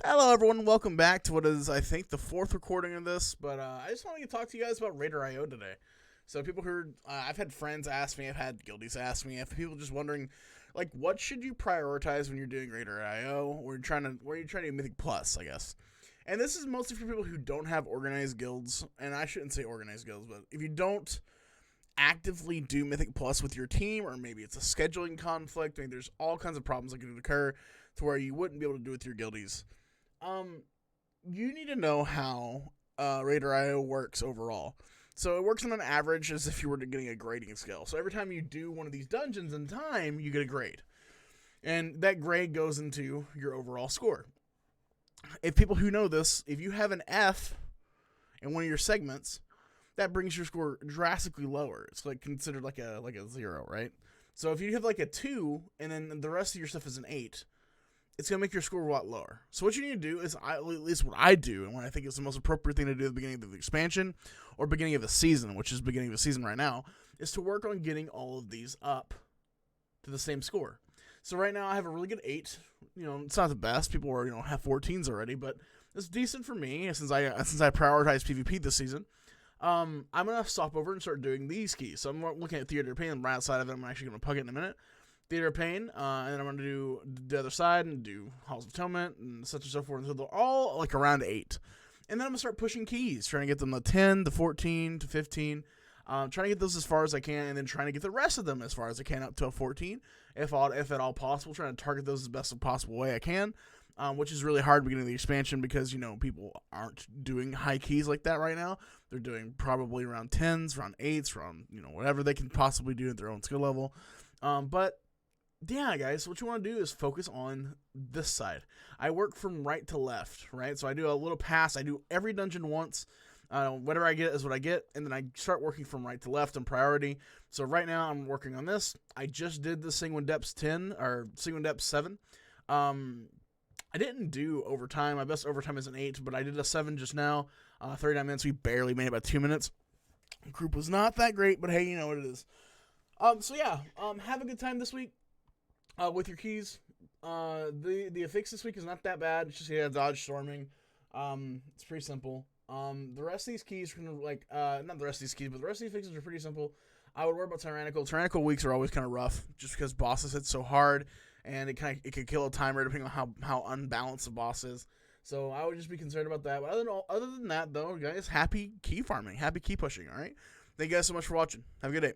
Hello, everyone. Welcome back to what is, I think, the fourth recording of this. But I just wanted to talk to you guys about Raider.io today. So people who I've had friends ask me, I've had guildies ask me, I've people just wondering, like, what should you prioritize when you're doing Raider.io, or you're trying to do Mythic Plus, I guess. And this is mostly for people who don't have organized guilds, and I shouldn't say organized guilds, but if you don't actively do Mythic Plus with your team, or maybe it's a scheduling conflict, I mean, there's all kinds of problems that could occur to where you wouldn't be able to do with your guildies. Um, you need to know how Raider.io works overall. So it works on an average as if you were getting a grading scale. So every time you do one of these dungeons in time, you get a grade. And that grade goes into your overall score. If people who know this, if you have an F in one of your segments, that brings your score drastically lower. It's like considered like a 0, right? So if you have like a 2 and then the rest of your stuff is an 8, it's going to make your score a lot lower. So what you need to do is, at least what I do, and what I think is the most appropriate thing to do at the beginning of the expansion, or beginning of the season, which is beginning of the season right now, is to work on getting all of these up to the same score. So right now I have a really good 8. You know, it's not the best. People are, have 14s already, but it's decent for me since I prioritize PvP this season. I'm going to stop over and start doing these keys. So I'm looking at Theater of Pain, and right outside of it, I'm actually going to pug it in a minute. Theater of Pain, and then I'm going to do the other side and do Halls of Atonement and such and so forth. So they're all like around 8. And then I'm going to start pushing keys, trying to get them to 10, to 14, to 15. Trying to get those as far as I can, and then trying to get the rest of them as far as I can up to a 14, if at all possible. Trying to target those as best as possible way I can, which is really hard at the beginning of the expansion because, people aren't doing high keys like that right now. They're doing probably around 10s, around 8s, around, whatever they can possibly do at their own skill level. But yeah, guys, what you want to do is focus on this side. I work from right to left, right? So I do a little pass. I do every dungeon once. Whatever I get is what I get, and then I start working from right to left in priority. So right now I'm working on this. I just did the Sanguine Depths 10, or Sanguine Depths 7. I didn't do overtime. My best overtime is an 8, but I did a 7 just now. 39 minutes. We barely made about 2 minutes. The group was not that great, but hey, you know what it is. So yeah, have a good time this week. With your keys, the affix this week is not that bad. It's just dodge storming. It's pretty simple. The rest of these keys are gonna not the rest of these keys, but the rest of these fixes are pretty simple. I would worry about tyrannical. Tyrannical weeks are always kind of rough, just because bosses hit so hard, and it could kill a timer depending on how unbalanced the boss is. So I would just be concerned about that. But other than that, though, guys, happy key farming, happy key pushing. All right, thank you guys so much for watching. Have a good day.